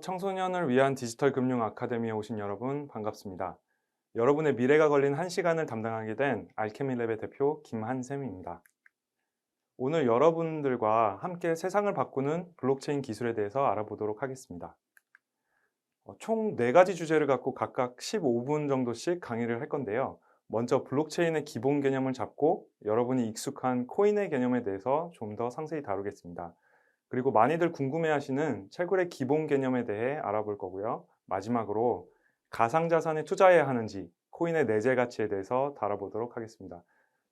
청소년을 위한 디지털 금융 아카데미에 오신 여러분 반갑습니다. 여러분의 미래가 걸린 1시간을 담당하게 된 알케미랩의 대표 김한샘입니다. 오늘 여러분들과 함께 세상을 바꾸는 블록체인 기술에 대해서 알아보도록 하겠습니다. 총 4가지 주제를 갖고 각각 15분 정도씩 강의를 할 건데요. 먼저 블록체인의 기본 개념을 잡고 여러분이 익숙한 코인의 개념에 대해서 좀 더 상세히 다루겠습니다. 그리고 많이들 궁금해하시는 채굴의 기본 개념에 대해 알아볼 거고요. 마지막으로 가상자산에 투자해야 하는지 코인의 내재 가치에 대해서 다뤄보도록 하겠습니다.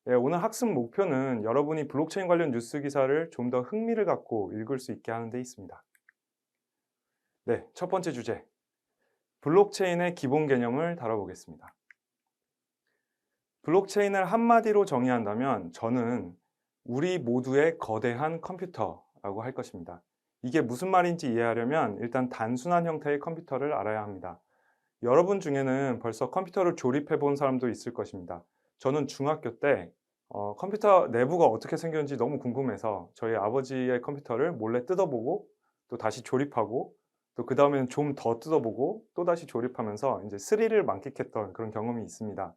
네, 오늘 학습 목표는 여러분이 블록체인 관련 뉴스 기사를 좀 더 흥미를 갖고 읽을 수 있게 하는 데 있습니다. 네, 첫 번째 주제, 블록체인의 기본 개념을 다뤄보겠습니다. 블록체인을 한마디로 정의한다면 저는 우리 모두의 거대한 컴퓨터라고 할 것입니다. 이게 무슨 말인지 이해하려면 일단 단순한 형태의 컴퓨터를 알아야 합니다. 여러분 중에는 벌써 컴퓨터를 조립해 본 사람도 있을 것입니다. 저는 중학교 때 컴퓨터 내부가 어떻게 생겼는지 너무 궁금해서 저희 아버지의 컴퓨터를 몰래 뜯어보고 또 다시 조립하고 또 그 다음에는 좀 더 뜯어보고 또 다시 조립하면서 이제 스릴을 만끽했던 그런 경험이 있습니다.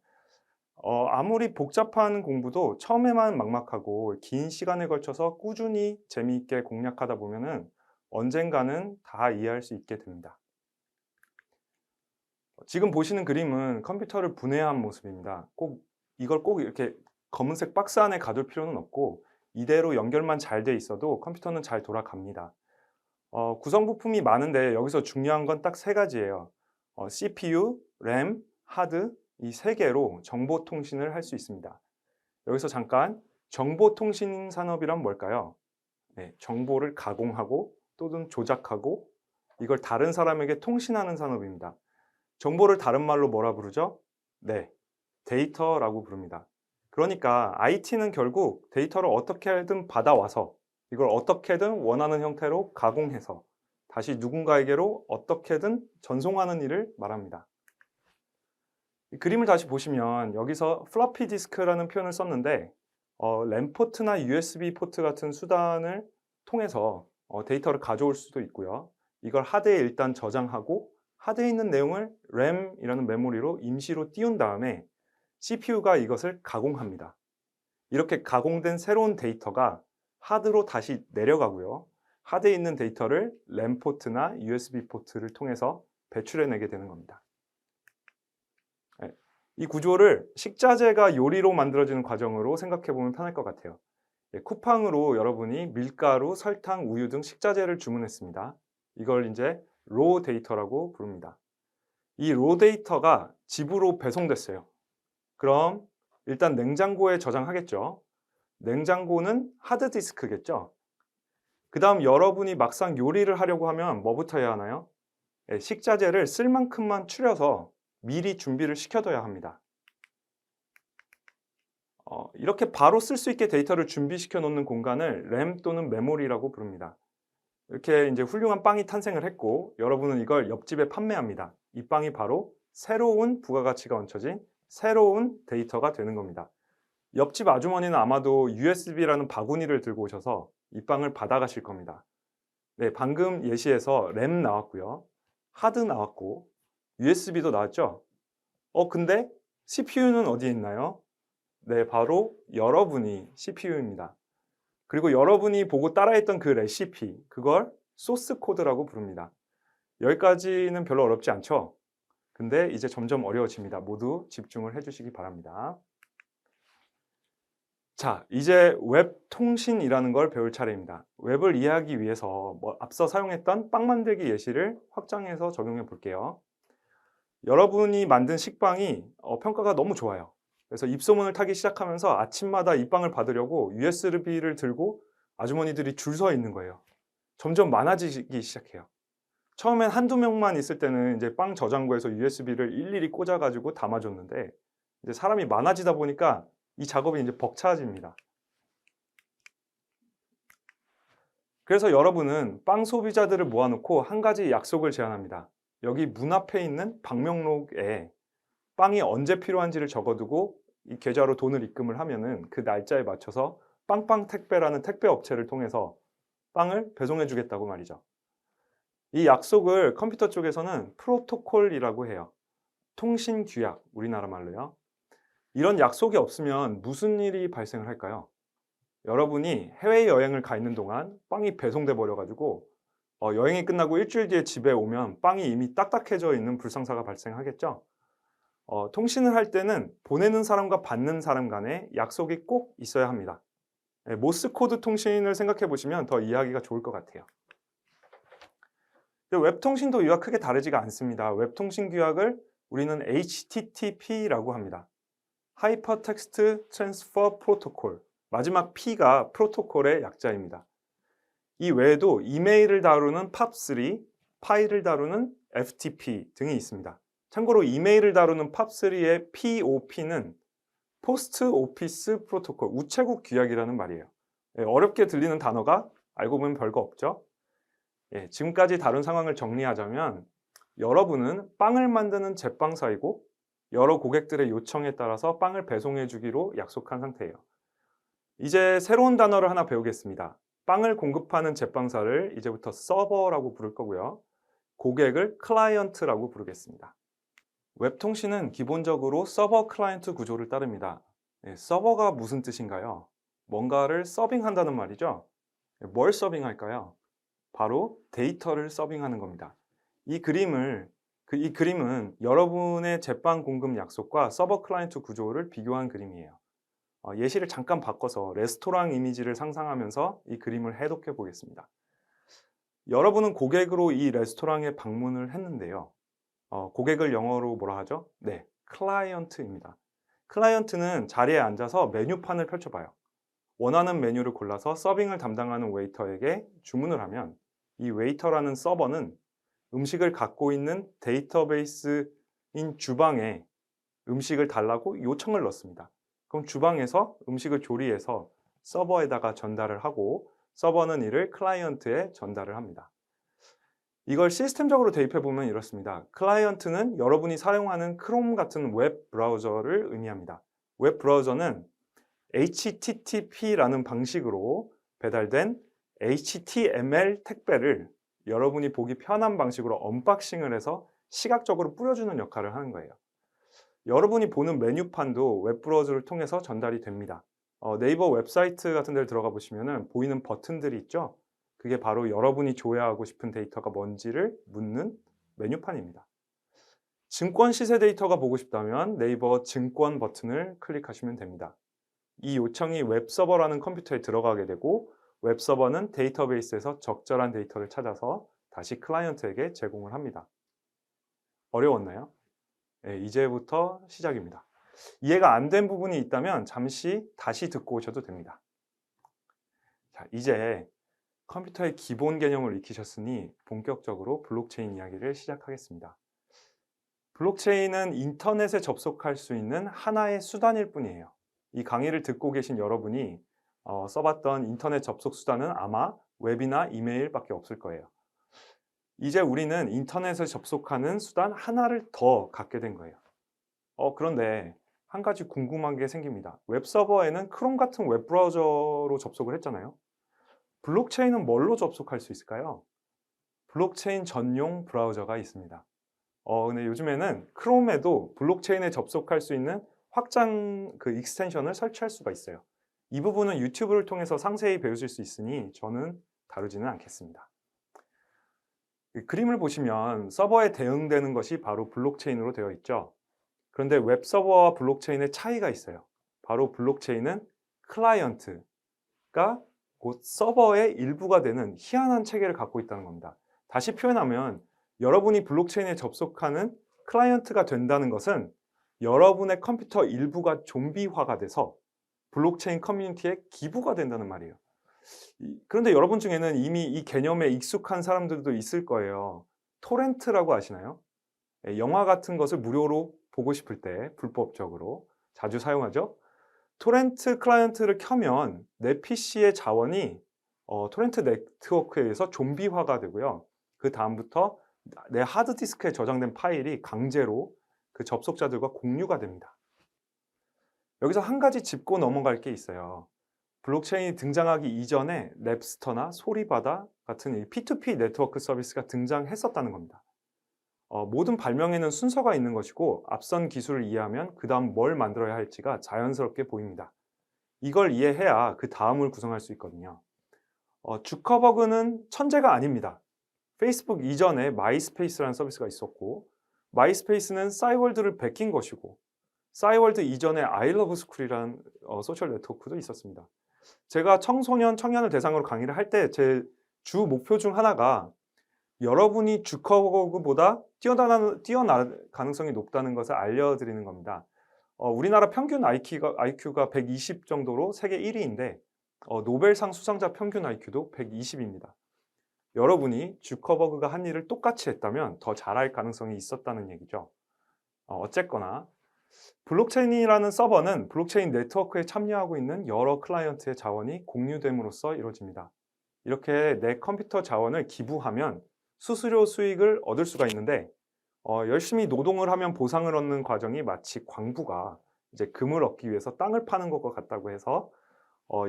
아무리 복잡한 공부도 처음에만 막막하고 긴 시간에 걸쳐서 꾸준히 재미있게 공략하다 보면은 언젠가는 다 이해할 수 있게 됩니다. 지금 보시는 그림은 컴퓨터를 분해한 모습입니다. 이걸 꼭 이렇게 검은색 박스 안에 가둘 필요는 없고 이대로 연결만 잘 돼 있어도 컴퓨터는 잘 돌아갑니다. 구성 부품이 많은데 여기서 중요한 건 딱 3가지예요. CPU, 램, 하드 이 3개로 정보 통신을 할 수 있습니다. 여기서 잠깐 정보통신 산업이란 뭘까요? 네, 정보를 가공하고 또는 조작하고 이걸 다른 사람에게 통신하는 산업입니다. 정보를 다른 말로 뭐라 부르죠? 네, 데이터라고 부릅니다. 그러니까 IT는 결국 데이터를 어떻게든 받아와서 이걸 어떻게든 원하는 형태로 가공해서 다시 누군가에게로 어떻게든 전송하는 일을 말합니다. 이 그림을 다시 보시면 여기서 플로피 디스크라는 표현을 썼는데 램 포트나 USB 포트 같은 수단을 통해서 데이터를 가져올 수도 있고요. 이걸 하드에 일단 저장하고 하드에 있는 내용을 램이라는 메모리로 임시로 띄운 다음에 CPU가 이것을 가공합니다. 이렇게 가공된 새로운 데이터가 하드로 다시 내려가고요. 하드에 있는 데이터를 램 포트나 USB 포트를 통해서 배출해내게 되는 겁니다. 이 구조를 식자재가 요리로 만들어지는 과정으로 생각해 보면 편할 것 같아요. 쿠팡으로 여러분이 밀가루, 설탕, 우유 등 식자재를 주문했습니다. 이걸 이제 로 데이터라고 부릅니다. 이 로 데이터가 집으로 배송됐어요. 그럼 일단 냉장고에 저장하겠죠. 냉장고는 하드디스크겠죠. 그 다음 여러분이 막상 요리를 하려고 하면 뭐부터 해야 하나요? 식자재를 쓸 만큼만 추려서 미리 준비를 시켜둬야 합니다. 이렇게 바로 쓸 수 있게 데이터를 준비시켜 놓는 공간을 램 또는 메모리라고 부릅니다. 이렇게 이제 훌륭한 빵이 탄생을 했고 여러분은 이걸 옆집에 판매합니다. 이 빵이 바로 새로운 부가가치가 얹혀진 새로운 데이터가 되는 겁니다. 옆집 아주머니는 아마도 USB라는 바구니를 들고 오셔서 이 빵을 받아가실 겁니다. 네, 방금 예시에서 램 나왔고요. 하드 나왔고 USB도 나왔죠? 근데 CPU는 어디에 있나요? 네, 바로 여러분이 CPU입니다. 그리고 여러분이 보고 따라했던 그 레시피, 그걸 소스 코드라고 부릅니다. 여기까지는 별로 어렵지 않죠? 근데 이제 점점 어려워집니다. 모두 집중을 해주시기 바랍니다. 자, 이제 웹 통신이라는 걸 배울 차례입니다. 웹을 이해하기 위해서 앞서 사용했던 빵 만들기 예시를 확장해서 적용해 볼게요. 여러분이 만든 식빵이 평가가 너무 좋아요. 그래서 입소문을 타기 시작하면서 아침마다 이 빵을 받으려고 USB를 들고 아주머니들이 줄 서 있는 거예요. 점점 많아지기 시작해요. 처음엔 한두 명만 있을 때는 이제 빵 저장고에서 USB를 일일이 꽂아가지고 담아줬는데 이제 사람이 많아지다 보니까 이 작업이 이제 벅차집니다. 그래서 여러분은 빵 소비자들을 모아놓고 한 가지 약속을 제안합니다. 여기 문 앞에 있는 방명록에 빵이 언제 필요한지를 적어두고 이 계좌로 돈을 입금을 하면은 그 날짜에 맞춰서 빵빵 택배라는 택배 업체를 통해서 빵을 배송해 주겠다고 말이죠. 이 약속을 컴퓨터 쪽에서는 프로토콜이라고 해요. 통신 규약, 우리나라 말로요. 이런 약속이 없으면 무슨 일이 발생을 할까요? 여러분이 해외여행을 가 있는 동안 빵이 배송돼 버려 가지고 여행이 끝나고 일주일 뒤에 집에 오면 빵이 이미 딱딱해져 있는 불상사가 발생하겠죠. 통신을 할 때는 보내는 사람과 받는 사람 간에 약속이 꼭 있어야 합니다. 예, 모스코드 통신을 생각해 보시면 더 이해하기가 좋을 것 같아요. 근데 웹 통신도 이와 크게 다르지가 않습니다. 웹 통신 규약을 우리는 HTTP라고 합니다. Hypertext Transfer Protocol. 마지막 P가 프로토콜의 약자입니다. 이 외에도 이메일을 다루는 POP3, 파일을 다루는 FTP 등이 있습니다. 참고로 이메일을 다루는 POP3의 POP는 포스트 오피스 프로토콜, 우체국 규약이라는 말이에요. 예, 어렵게 들리는 단어가 알고 보면 별거 없죠. 예, 지금까지 다룬 상황을 정리하자면 여러분은 빵을 만드는 제빵사이고 여러 고객들의 요청에 따라서 빵을 배송해 주기로 약속한 상태예요. 이제 새로운 단어를 하나 배우겠습니다. 빵을 공급하는 제빵사를 이제부터 서버라고 부를 거고요. 고객을 클라이언트라고 부르겠습니다. 웹통신은 기본적으로 서버 클라이언트 구조를 따릅니다. 예, 서버가 무슨 뜻인가요? 뭔가를 서빙한다는 말이죠. 뭘 서빙할까요? 바로 데이터를 서빙하는 겁니다. 이 그림은 여러분의 제빵 공급 약속과 서버 클라이언트 구조를 비교한 그림이에요. 예시를 잠깐 바꿔서 레스토랑 이미지를 상상하면서 이 그림을 해독해 보겠습니다. 여러분은 고객으로 이 레스토랑에 방문을 했는데요. 고객을 영어로 뭐라 하죠? 네, 클라이언트입니다. 클라이언트는 자리에 앉아서 메뉴판을 펼쳐봐요. 원하는 메뉴를 골라서 서빙을 담당하는 웨이터에게 주문을 하면 이 웨이터라는 서버는 음식을 갖고 있는 데이터베이스인 주방에 음식을 달라고 요청을 넣습니다. 그럼 주방에서 음식을 조리해서 서버에다가 전달을 하고 서버는 이를 클라이언트에 전달을 합니다. 이걸 시스템적으로 대입해 보면 이렇습니다. 클라이언트는 여러분이 사용하는 크롬 같은 웹 브라우저를 의미합니다. 웹 브라우저는 HTTP라는 방식으로 배달된 HTML 택배를 여러분이 보기 편한 방식으로 언박싱을 해서 시각적으로 뿌려주는 역할을 하는 거예요. 여러분이 보는 메뉴판도 웹브라우저를 통해서 전달이 됩니다. 네이버 웹사이트 같은 데를 들어가 보시면 보이는 버튼들이 있죠. 그게 바로 여러분이 조회하고 싶은 데이터가 뭔지를 묻는 메뉴판입니다. 증권 시세 데이터가 보고 싶다면 네이버 증권 버튼을 클릭하시면 됩니다. 이 요청이 웹서버라는 컴퓨터에 들어가게 되고 웹서버는 데이터베이스에서 적절한 데이터를 찾아서 다시 클라이언트에게 제공을 합니다. 어려웠나요? 네, 이제부터 시작입니다. 이해가 안 된 부분이 있다면 잠시 다시 듣고 오셔도 됩니다. 자, 이제 컴퓨터의 기본 개념을 익히셨으니 본격적으로 블록체인 이야기를 시작하겠습니다. 블록체인은 인터넷에 접속할 수 있는 하나의 수단일 뿐이에요. 이 강의를 듣고 계신 여러분이 써봤던 인터넷 접속 수단은 아마 웹이나 이메일밖에 없을 거예요. 이제 우리는 인터넷에 접속하는 수단 하나를 더 갖게 된 거예요. 그런데 한 가지 궁금한 게 생깁니다. 웹서버에는 크롬 같은 웹브라우저로 접속을 했잖아요. 블록체인은 뭘로 접속할 수 있을까요? 블록체인 전용 브라우저가 있습니다. 근데 요즘에는 크롬에도 블록체인에 접속할 수 있는 확장 익스텐션을 설치할 수가 있어요. 이 부분은 유튜브를 통해서 상세히 배우실 수 있으니 저는 다루지는 않겠습니다. 그림을 보시면 서버에 대응되는 것이 바로 블록체인으로 되어 있죠. 그런데 웹서버와 블록체인의 차이가 있어요. 바로 블록체인은 클라이언트가 곧 서버의 일부가 되는 희한한 체계를 갖고 있다는 겁니다. 다시 표현하면 여러분이 블록체인에 접속하는 클라이언트가 된다는 것은 여러분의 컴퓨터 일부가 좀비화가 돼서 블록체인 커뮤니티의 기부가 된다는 말이에요. 그런데 여러분 중에는 이미 이 개념에 익숙한 사람들도 있을 거예요. 토렌트라고 아시나요? 영화 같은 것을 무료로 보고 싶을 때 불법적으로 자주 사용하죠. 토렌트 클라이언트를 켜면 내 PC의 자원이 토렌트 네트워크에 의해서 좀비화가 되고요. 그 다음부터 내 하드디스크에 저장된 파일이 강제로 그 접속자들과 공유가 됩니다. 여기서 한 가지 짚고 넘어갈 게 있어요. 블록체인이 등장하기 이전에 랩스터나 소리바다 같은 이 P2P 네트워크 서비스가 등장했었다는 겁니다. 모든 발명에는 순서가 있는 것이고 앞선 기술을 이해하면 그 다음 뭘 만들어야 할지가 자연스럽게 보입니다. 이걸 이해해야 그 다음을 구성할 수 있거든요. 주커버그는 천재가 아닙니다. 페이스북 이전에 마이스페이스라는 서비스가 있었고 마이스페이스는 싸이월드를 베낀 것이고 싸이월드 이전에 아이러브스쿨이라는 소셜 네트워크도 있었습니다. 제가 청소년, 청년을 대상으로 강의를 할 때 제 주 목표 중 하나가 여러분이 주커버그보다 뛰어날 가능성이 높다는 것을 알려드리는 겁니다. 우리나라 평균 IQ가 120 정도로 세계 1위인데 노벨상 수상자 평균 IQ도 120입니다. 여러분이 주커버그가 한 일을 똑같이 했다면 더 잘할 가능성이 있었다는 얘기죠. 어쨌거나 블록체인이라는 서버는 블록체인 네트워크에 참여하고 있는 여러 클라이언트의 자원이 공유됨으로써 이루어집니다. 이렇게 내 컴퓨터 자원을 기부하면 수수료 수익을 얻을 수가 있는데 열심히 노동을 하면 보상을 얻는 과정이 마치 광부가 이제 금을 얻기 위해서 땅을 파는 것과 같다고 해서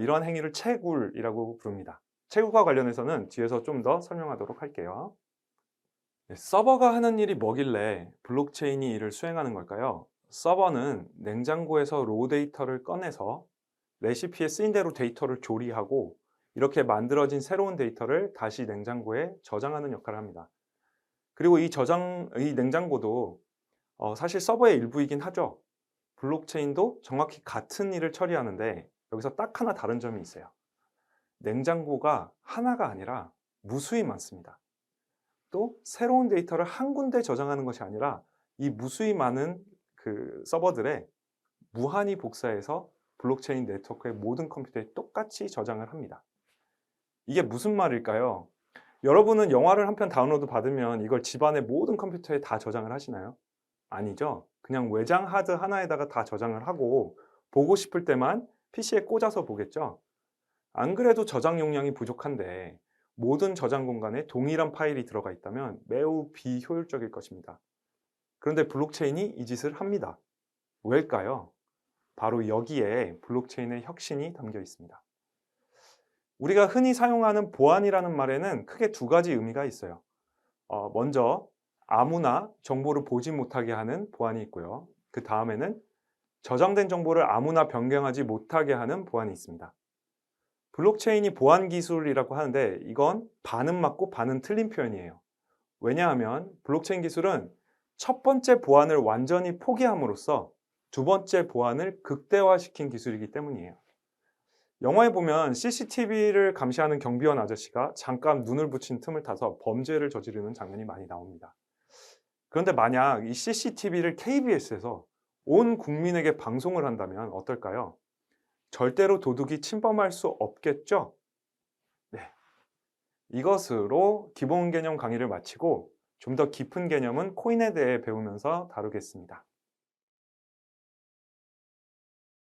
이러한 행위를 채굴이라고 부릅니다. 채굴과 관련해서는 뒤에서 좀 더 설명하도록 할게요. 네, 서버가 하는 일이 뭐길래 블록체인이 이를 수행하는 걸까요? 서버는 냉장고에서 로 데이터를 꺼내서 레시피에 쓰인 대로 데이터를 조리하고 이렇게 만들어진 새로운 데이터를 다시 냉장고에 저장하는 역할을 합니다. 그리고 이 냉장고도 사실 서버의 일부이긴 하죠. 블록체인도 정확히 같은 일을 처리하는데 여기서 딱 하나 다른 점이 있어요. 냉장고가 하나가 아니라 무수히 많습니다. 또 새로운 데이터를 한 군데 저장하는 것이 아니라 이 무수히 많은 그 서버들에 무한히 복사해서 블록체인 네트워크의 모든 컴퓨터에 똑같이 저장을 합니다. 이게 무슨 말일까요? 여러분은 영화를 한 편 다운로드 받으면 이걸 집안의 모든 컴퓨터에 다 저장을 하시나요? 아니죠. 그냥 외장 하드 하나에다가 다 저장을 하고 보고 싶을 때만 PC에 꽂아서 보겠죠. 안 그래도 저장 용량이 부족한데 모든 저장 공간에 동일한 파일이 들어가 있다면 매우 비효율적일 것입니다. 그런데 블록체인이 이 짓을 합니다. 왜일까요? 바로 여기에 블록체인의 혁신이 담겨 있습니다. 우리가 흔히 사용하는 보안이라는 말에는 크게 두 가지 의미가 있어요. 먼저 아무나 정보를 보지 못하게 하는 보안이 있고요. 그 다음에는 저장된 정보를 아무나 변경하지 못하게 하는 보안이 있습니다. 블록체인이 보안 기술이라고 하는데 이건 반은 맞고 반은 틀린 표현이에요. 왜냐하면 블록체인 기술은 첫 번째 보안을 완전히 포기함으로써 두 번째 보안을 극대화시킨 기술이기 때문이에요. 영화에 보면 CCTV를 감시하는 경비원 아저씨가 잠깐 눈을 붙인 틈을 타서 범죄를 저지르는 장면이 많이 나옵니다. 그런데 만약 이 CCTV를 KBS에서 온 국민에게 방송을 한다면 어떨까요? 절대로 도둑이 침범할 수 없겠죠? 네. 이것으로 기본 개념 강의를 마치고 좀 더 깊은 개념은 코인에 대해 배우면서 다루겠습니다.